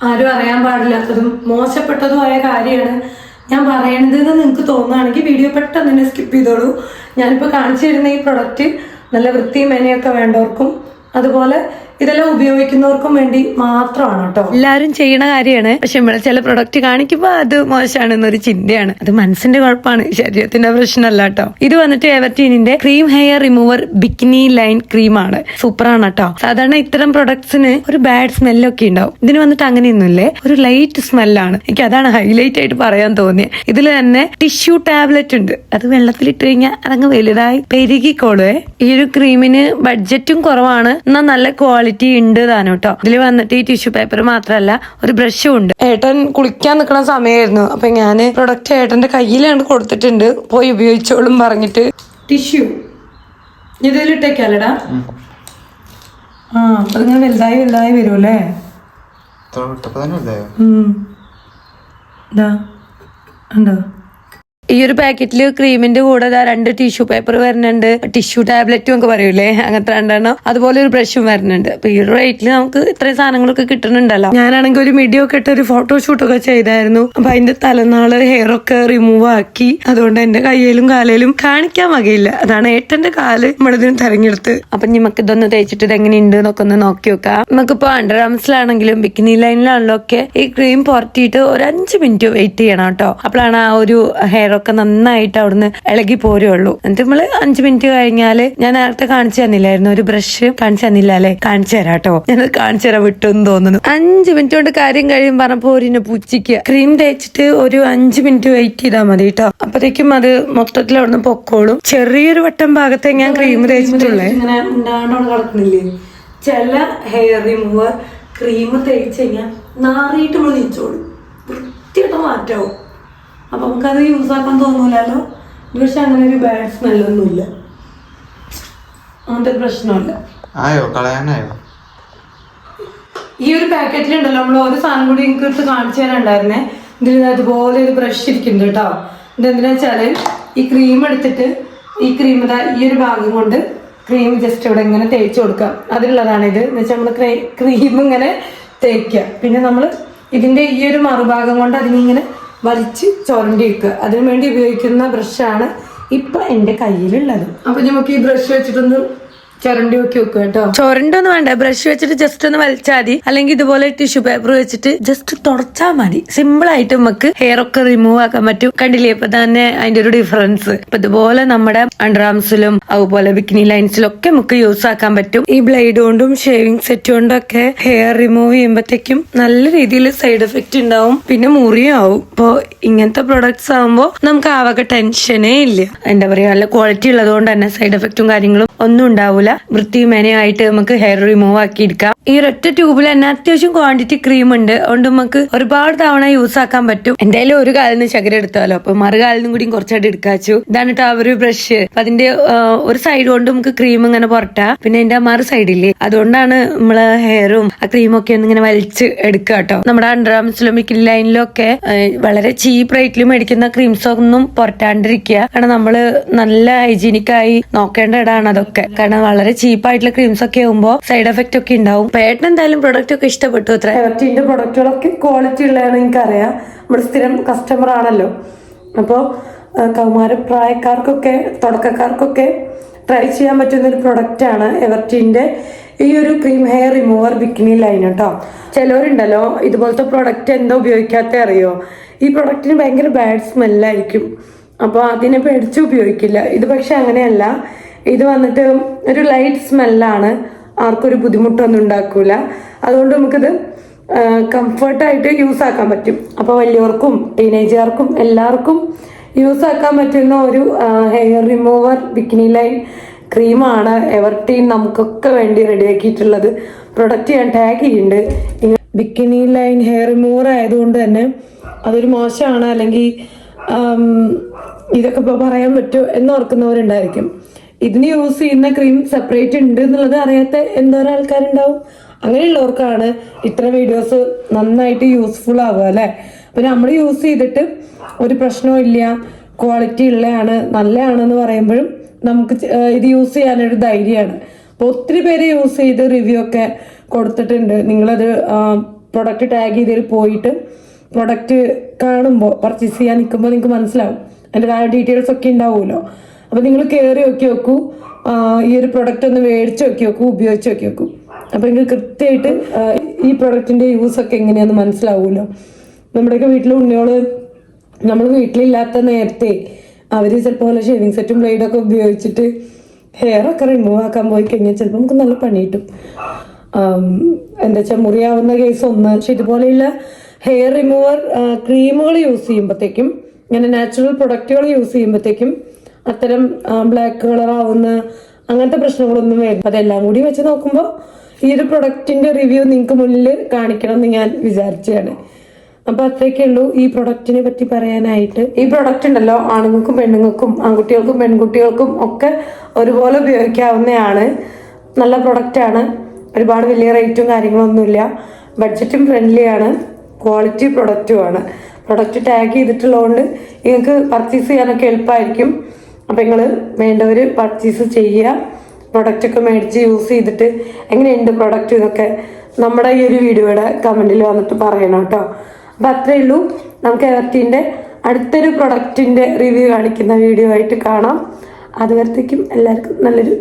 ആരും അറിയാൻ പാടില്ലാത്തതും മോശപ്പെട്ടതുമായ കാര്യമാണ് ഞാൻ പറയണതെന്ന് നിങ്ങൾക്ക് തോന്നുകയാണെങ്കിൽ വീഡിയോ പെട്ടെന്ന് തന്നെ സ്കിപ്പ് ചെയ്തോളൂ. ഞാനിപ്പോൾ കാണിച്ചു തരുന്ന ഈ പ്രൊഡക്റ്റ് നല്ല വൃത്തിയും മെനയൊക്കെ വേണ്ടവർക്കും അതുപോലെ ഇതെല്ലാം ഉപയോഗിക്കുന്നവർക്കും വേണ്ടി മാത്രമാണ് കേട്ടോ. എല്ലാവരും ചെയ്യണ കാര്യമാണ്. പക്ഷെ നമ്മളെ ചില പ്രൊഡക്റ്റ് കാണിക്കുമ്പോൾ അത് മോശമാണെന്നൊരു ചിന്തയാണ്. അത് മനസ്സിന്റെ കുഴപ്പമാണ്, ശരീരത്തിന്റെ പ്രശ്നമല്ല കേട്ടോ. ഇത് വന്നിട്ട് എവർടീനിന്റെ cream hair remover bikini line ക്രീമാണ്. സൂപ്പറാണ് കേട്ടോ. സാധാരണ ഇത്തരം പ്രൊഡക്ട്സിന് ഒരു ബാഡ് സ്മെല്ലൊക്കെ ഉണ്ടാവും. ഇതിന് വന്നിട്ട് അങ്ങനെയൊന്നുമില്ലേ, ഒരു ലൈറ്റ് സ്മെല്ലാണ്. എനിക്ക് അതാണ് ഹൈലൈറ്റ് ആയിട്ട് പറയാൻ തോന്നിയത്. ഇതിൽ തന്നെ ടിഷ്യൂ ടാബ്ലറ്റ് ഉണ്ട്. അത് വെള്ളത്തിലിട്ട് കഴിഞ്ഞാൽ അതങ്ങ് വലുതായി പെരുകിക്കോളുവേ. ഈ ഒരു ക്രീമിന് ബഡ്ജറ്റും കുറവാണ്, എന്നാൽ നല്ല ക്വാളിറ്റി ഉണ്ട് താനും കേട്ടോ. ഇതിൽ വന്നിട്ട് ഈ ടിഷ്യൂ പേപ്പർ മാത്രമല്ല ഒരു ബ്രഷും ഉണ്ട്. ഏട്ടൻ കുളിക്കാൻ നിൽക്കുന്ന സമയമായിരുന്നു, അപ്പൊ ഞാൻ പ്രൊഡക്റ്റ് ഏട്ടന്റെ കയ്യിലാണ് കൊടുത്തിട്ടുണ്ട്, പോയി ഉപയോഗിച്ചോളും പറഞ്ഞിട്ട്. ടിഷ്യൂ ഇതിലിട്ടേക്കാലടാ. അതിങ്ങനെ വലുതായി വലുതായി വരുമല്ലേ. ഉണ്ടോ ഈ ഒരു പാക്കറ്റില് ക്രീമിന്റെ കൂടെ 2 ടിഷ്യൂ പേപ്പർ വരുന്നുണ്ട്, ടിഷ്യൂ ടാബ്ലറ്റും ഒക്കെ പറയൂലേ, അങ്ങനത്തെ 2 അതുപോലെ ഒരു ബ്രഷും വരുന്നുണ്ട്. അപ്പൊ ഈ ഒരു റേറ്റിൽ നമുക്ക് ഇത്രയും സാധനങ്ങളൊക്കെ കിട്ടുന്നുണ്ടല്ലോ. ഞാനാണെങ്കിൽ ഒരു മിഡിയൊക്കെ ഇട്ട് ഒരു ഫോട്ടോഷൂട്ടൊക്കെ ചെയ്തായിരുന്നു. അപ്പൊ അതിന്റെ തലനാള് ഹെയർ ഒക്കെ റിമൂവ് ആക്കി, അതുകൊണ്ട് എന്റെ കയ്യിലും കാലയിലും കാണിക്കാൻ വകയില്ല. അതാണ് ഏട്ടന്റെ കാല് നമ്മളിതിന് തെരഞ്ഞെടുത്ത്. അപ്പൊ നമുക്ക് ഇതൊന്ന് തേച്ചിട്ട് ഇത് എങ്ങനെയുണ്ട് എന്നൊക്കെ ഒന്ന് നോക്കി നോക്കാം. നമുക്കിപ്പോ അണ്ടർ ആംസിലാണെങ്കിലും ബിക്കിനി ലൈനിലാണെങ്കിലും ഒക്കെ ഈ ക്രീം പുരട്ടിയിട്ട് ഒരു 5 മിനിറ്റ് വെയിറ്റ് ചെയ്യണം കേട്ടോ. അപ്പോഴാണ് ആ ഒരു ഹെയർ ഒക്കെ നന്നായിട്ട് അവിടുന്ന് ഇളകി പോരുള്ളൂ. എന്നിട്ട് നമ്മള് 5 മിനിറ്റ് കഴിഞ്ഞാല്, ഞാൻ നേരത്തെ കാണിച്ചു തന്നില്ലായിരുന്നു, ഒരു ബ്രഷ് കാണിച്ചു തന്നില്ല അല്ലെ, കാണിച്ചു തരാം കേട്ടോ. ഞാനത് കാണിച്ചു തരാൻ വിട്ടെന്ന് തോന്നുന്നു. 5 മിനിറ്റ് കൊണ്ട് കാര്യം കഴിയും പറഞ്ഞപ്പോ ഒരു പൂച്ചിക്ക് ക്രീം തേച്ചിട്ട് ഒരു 5 മിനിറ്റ് വെയിറ്റ് ചെയ്താൽ മതി കേട്ടോ. അപ്പത്തേക്കും അത് മൊത്തത്തിൽ അവിടുന്ന് പൊക്കോളും. ചെറിയൊരു വട്ടം ഭാഗത്തെ ഞാൻ ക്രീം തേച്ചിട്ടുള്ളേ. ഇങ്ങനെ ഉണ്ടാണ്ടോട് കിടക്കുന്നില്ലേ, ചില ഹെയർ റിമൂവർ ക്രീം തേച്ച് കഴിഞ്ഞാൽ നാറിയിട്ട് നമ്മൾ നീച്ചോളും, വൃത്തിയായിട്ട് മാറ്റാവും. അപ്പൊ നമുക്കത് യൂസ് ആക്കാൻ തോന്നൂലല്ലോ. പക്ഷെ അങ്ങനെ ഒരു ബാഡ് സ്മെല്ലൊന്നുമില്ല, അങ്ങനത്തെ പ്രശ്നമില്ല. ഈ ഒരു പാക്കറ്റിലുണ്ടല്ലോ നമ്മൾ ഓരോ സാധനം കൂടി എനിക്ക് എടുത്ത് കാണിച്ചു തരാനുണ്ടായിരുന്നേ. ഇതിൽ അതുപോലെ ഒരു ബ്രഷ് ഇരിക്കുന്നുണ്ട് കേട്ടോ. ഇതെന്തിനാ വെച്ചാല് ഈ ക്രീം എടുത്തിട്ട് ഈ ക്രീം ഈ ഒരു ഭാഗം കൊണ്ട് ക്രീം ജസ്റ്റ് ഇവിടെ ഇങ്ങനെ തേച്ച് കൊടുക്കാം. അതിലുള്ളതാണ് ഇത്. എന്ന് വെച്ചാൽ നമ്മൾ ക്രീം ഇങ്ങനെ തേക്കുക, പിന്നെ നമ്മൾ ഇതിന്റെ ഈ ഒരു മറുഭാഗം കൊണ്ട് അതിനിങ്ങനെ വലിച്ച് ചുരണ്ടി വെക്കുക. അതിനു വേണ്ടി ഉപയോഗിക്കുന്ന ബ്രഷാണ് ഇപ്പൊ എന്റെ കയ്യിലുള്ളത്. അപ്പൊ നമുക്ക് ഈ ബ്രഷ് വെച്ചിട്ടൊന്ന് ചുരണ്ടി നോക്കി വെക്കുക കേട്ടോ. ചുരണ്ടൊന്നും വേണ്ട, ബ്രഷ് വെച്ചിട്ട് ജസ്റ്റ് ഒന്ന് വലിച്ചാൽ മതി. അല്ലെങ്കിൽ ഇതുപോലെ ടിഷ്യൂ പേപ്പർ വെച്ചിട്ട് ജസ്റ്റ് തുടച്ചാൽ മതി. സിമ്പിൾ ആയിട്ട് നമുക്ക് ഹെയർ ഒക്കെ റിമൂവ് ആക്കാൻ പറ്റും. കണ്ടില്ലേ ഇപ്പൊ തന്നെ അതിന്റെ ഒരു ഡിഫറൻസ്. ഇപ്പൊ ഇതുപോലെ നമ്മുടെ അണ്ടർ ആംസിലും അതുപോലെ ബിക്കിനി ലൈൻസിലും ഒക്കെ നമുക്ക് യൂസ് ആക്കാൻ പറ്റും. ഈ ബ്ലേഡ് കൊണ്ടും ഷേവിംഗ് സെറ്റ് കൊണ്ടും ഒക്കെ ഹെയർ റിമൂവ് ചെയ്യുമ്പോഴത്തേക്കും നല്ല രീതിയിൽ സൈഡ് എഫക്റ്റ് ഉണ്ടാവും, പിന്നെ മുറിയും ആവും. ഇപ്പൊ ഇങ്ങനത്തെ പ്രൊഡക്ട്സ് ആകുമ്പോൾ നമുക്ക് ആവക ടെൻഷനേ ഇല്ല. എന്താ പറയാ, നല്ല ക്വാളിറ്റി ഉള്ളത് കൊണ്ട് തന്നെ സൈഡ് എഫക്റ്റും കാര്യങ്ങളും ഒന്നും ഉണ്ടാവില്ല. വൃത്തിയും മെനയായിട്ട് നമുക്ക് ഹെയർ റിമൂവ് ആക്കി എടുക്കാം. ഈ ഒരൊറ്റ ട്യൂബിൽ തന്നെ അത്യാവശ്യം ക്വാണ്ടിറ്റി ക്രീം ഉണ്ട്, അതുകൊണ്ട് നമുക്ക് ഒരുപാട് തവണ യൂസ് ആക്കാൻ പറ്റും. എന്തായാലും ഒരു കാലിന് ശകരം എടുത്താലോ, അപ്പൊ മറുകാലിനും കൂടി കുറച്ചായിട്ട് എടുക്കാച്ചു. ഇതാണ് കേട്ടോ ആ ഒരു ബ്രഷ്. അപ്പൊ അതിന്റെ ഒരു സൈഡ് കൊണ്ട് നമുക്ക് ക്രീം ഇങ്ങനെ പുറട്ടാം, പിന്നെ അതിന്റെ മറു സൈഡില്ലേ, അതുകൊണ്ടാണ് നമ്മള് ഹെയറും ആ ക്രീമൊക്കെ ഒന്ന് ഇങ്ങനെ വലിച്ച് എടുക്കുക കേട്ടോ. നമ്മുടെ അണ്ടർ ആംസിലും ബിക്കിനി ലൈനിലും ഒക്കെ വളരെ ചീപ്പ് റേറ്റിൽ മേടിക്കുന്ന ക്രീംസ് ഒന്നും പുറട്ടാണ്ടിരിക്കുക. കാരണം നമ്മള് നല്ല ഹൈജീനിക് ആയി നോക്കേണ്ട ഇടാണ് അതൊക്കെ. കാരണം വളരെ ചീപ്പായിട്ടുള്ള ക്രീംസ് ഒക്കെ ആകുമ്പോൾ സൈഡ് എഫക്റ്റ് ഒക്കെ ഉണ്ടാവും. പേട്ടൻ എന്തായാലും പ്രൊഡക്റ്റ് ഒക്കെ ഇഷ്ടപ്പെട്ടു. അത്ര എവർടീന്റെ പ്രൊഡക്റ്റുകളൊക്കെ ക്വാളിറ്റി ഉള്ളതാണ് എനിക്കറിയാം. നമ്മുടെ സ്ഥിരം കസ്റ്റമർ ആണല്ലോ. അപ്പോൾ കൗമാരപ്രായക്കാർക്കൊക്കെ തുടക്കക്കാർക്കൊക്കെ ട്രൈ ചെയ്യാൻ പറ്റുന്ന ഒരു പ്രൊഡക്റ്റാണ് എവർടീന്റെ ഈ ഒരു cream hair remover bikini line കേട്ടോ. ചിലവരുണ്ടല്ലോ ഇതുപോലത്തെ പ്രൊഡക്റ്റ് എന്താ ഉപയോഗിക്കാത്ത അറിയോ, ഈ പ്രൊഡക്റ്റിന് ഭയങ്കര ബാഡ് സ്മെല്ലായിരിക്കും. അപ്പോൾ അതിനെ പേടിച്ച് ഉപയോഗിക്കില്ല. ഇത് പക്ഷെ അങ്ങനെയല്ല. ഇത് വന്നിട്ട് ഒരു ലൈറ്റ് സ്മെല്ലാണ്, ആർക്കൊരു ബുദ്ധിമുട്ടൊന്നും ഉണ്ടാക്കൂല. അതുകൊണ്ട് നമുക്കിത് കംഫർട്ടായിട്ട് യൂസ് ആക്കാൻ പറ്റും. അപ്പോൾ വലിയവർക്കും ടീനേജുകാർക്കും എല്ലാവർക്കും യൂസ് ആക്കാൻ പറ്റുന്ന ഒരു ഹെയർ റിമൂവർ ബിക്കിനി ലൈൻ ക്രീമാണ് എവർടീൻ നമുക്കൊക്കെ വേണ്ടി റെഡിയാക്കിയിട്ടുള്ളത്. പ്രൊഡക്റ്റ് ഞാൻ ടാഗ് ചെയ്യുന്നുണ്ട്. ബിക്കിനി ലൈൻ ഹെയർ റിമൂവർ ആയതുകൊണ്ട് തന്നെ അതൊരു മോശമാണ്, അല്ലെങ്കിൽ ഇതൊക്കെ ഇപ്പോൾ പറയാൻ പറ്റുമോ എന്നോർക്കുന്നവരുണ്ടായിരിക്കും. ഇതിന് യൂസ് ചെയ്യുന്ന ക്രീം സെപ്പറേറ്റ് ഉണ്ട് എന്നുള്ളത് അറിയാത്ത എന്തോരം ആൾക്കാരുണ്ടാവും. അങ്ങനെയുള്ളവർക്കാണ് ഇത്ര വീഡിയോസ് നന്നായിട്ട് യൂസ്ഫുൾ ആവുക അല്ലേ. അപ്പം നമ്മൾ യൂസ് ചെയ്തിട്ട് ഒരു പ്രശ്നവും ഇല്ല, ക്വാളിറ്റി ഉള്ളതാണ്, നല്ലതാണെന്ന് പറയുമ്പോഴും നമുക്ക് ഇത് യൂസ് ചെയ്യാനൊരു ധൈര്യമാണ്. അപ്പോൾ ഒത്തിരി പേര് യൂസ് ചെയ്ത് റിവ്യൂ ഒക്കെ കൊടുത്തിട്ടുണ്ട്. നിങ്ങളത് പ്രൊഡക്റ്റ് ടാഗ് ചെയ്തതിൽ പോയിട്ട് പ്രൊഡക്റ്റ് കാണുമ്പോൾ പർച്ചേസ് ചെയ്യാൻ നിൽക്കുമ്പോൾ നിങ്ങൾക്ക് മനസ്സിലാവും അതിൻ്റെ ഡീറ്റെയിൽസ് ഒക്കെ ഉണ്ടാവുമല്ലോ. അപ്പോൾ നിങ്ങൾ കയറി നോക്കി നോക്കൂ, ഈ ഒരു പ്രൊഡക്റ്റ് ഒന്ന് മേടിച്ച് നോക്കി നോക്കൂ, ഉപയോഗിച്ച് നോക്കി നോക്കൂ. അപ്പോൾ നിങ്ങൾക്ക് കൃത്യമായിട്ട് ഈ പ്രൊഡക്റ്റിൻ്റെ യൂസൊക്കെ എങ്ങനെയാണെന്ന് മനസ്സിലാവുമല്ലോ. നമ്മുടെയൊക്കെ വീട്ടിൽ ഉണ്ണിയോള് നമ്മൾ വീട്ടിലില്ലാത്ത നേരത്തെ അവർ ചിലപ്പോൾ പോലെ ഷേവിങ് സെറ്റും ബ്ലേഡൊക്കെ ഉപയോഗിച്ചിട്ട് ഹെയർ ഒക്കെ റിമൂവ് ആക്കാൻ പോയി കഴിഞ്ഞാൽ ചിലപ്പോൾ നമുക്ക് നല്ല പണി കിട്ടും. എന്താ വെച്ചാൽ മുറിയാവുന്ന കേസ് ഒന്ന്. പക്ഷെ ഇതുപോലെയുള്ള ഹെയർ റിമൂവർ ക്രീമുകൾ യൂസ് ചെയ്യുമ്പോഴത്തേക്കും, ഇങ്ങനെ നാച്ചുറൽ പ്രൊഡക്റ്റുകൾ യൂസ് ചെയ്യുമ്പോഴത്തേക്കും അത്തരം ബ്ലാക്ക് കളർ ആവുന്ന അങ്ങനത്തെ പ്രശ്നങ്ങളൊന്നും വരും. അതെല്ലാം കൂടി വെച്ച് നോക്കുമ്പോൾ ഈ ഒരു പ്രൊഡക്റ്റിന്റെ റിവ്യൂ നിങ്ങൾക്ക് മുന്നിൽ കാണിക്കണം എന്ന് ഞാൻ വിചാരിച്ചതാണ്. അപ്പൊ അത്രയൊക്കെ ഉള്ളൂ ഈ പ്രൊഡക്റ്റിനെ പറ്റി പറയാനായിട്ട്. ഈ പ്രൊഡക്റ്റ് ഉണ്ടല്ലോ ആണുങ്ങൾക്കും പെണ്ണുങ്ങൾക്കും ആൺകുട്ടികൾക്കും പെൺകുട്ടികൾക്കും ഒക്കെ ഒരുപോലെ ഉപയോഗിക്കാവുന്നതാണ്. നല്ല പ്രൊഡക്റ്റാണ്. ഒരുപാട് വലിയ റേറ്റും കാര്യങ്ങളൊന്നുമില്ല. ബഡ്ജറ്റും ഫ്രണ്ട്ലിയാണ്. ക്വാളിറ്റി പ്രൊഡക്റ്റുമാണ്. പ്രൊഡക്റ്റ് ടാഗ് ചെയ്തിട്ടുള്ളതുകൊണ്ട് നിങ്ങൾക്ക് പർച്ചേസ് ചെയ്യാനൊക്കെ എളുപ്പമായിരിക്കും. അപ്പം നിങ്ങൾ വേണ്ടവർ പർച്ചേസ് ചെയ്യുക. പ്രൊഡക്റ്റൊക്കെ മേടിച്ച് യൂസ് ചെയ്തിട്ട് എങ്ങനെയുണ്ട് പ്രൊഡക്റ്റ് ഇതൊക്കെ നമ്മുടെ ഈ ഒരു വീഡിയോയുടെ കമൻറ്റിൽ വന്നിട്ട് പറയണം കേട്ടോ. അപ്പം അത്രയേ ഉള്ളൂ. നമുക്ക് എവർടീൻ്റെ അടുത്തൊരു പ്രൊഡക്റ്റിൻ്റെ റിവ്യൂ കാണിക്കുന്ന വീഡിയോ ആയിട്ട് കാണാം. അതുവരത്തേക്കും എല്ലാവർക്കും നല്ലൊരു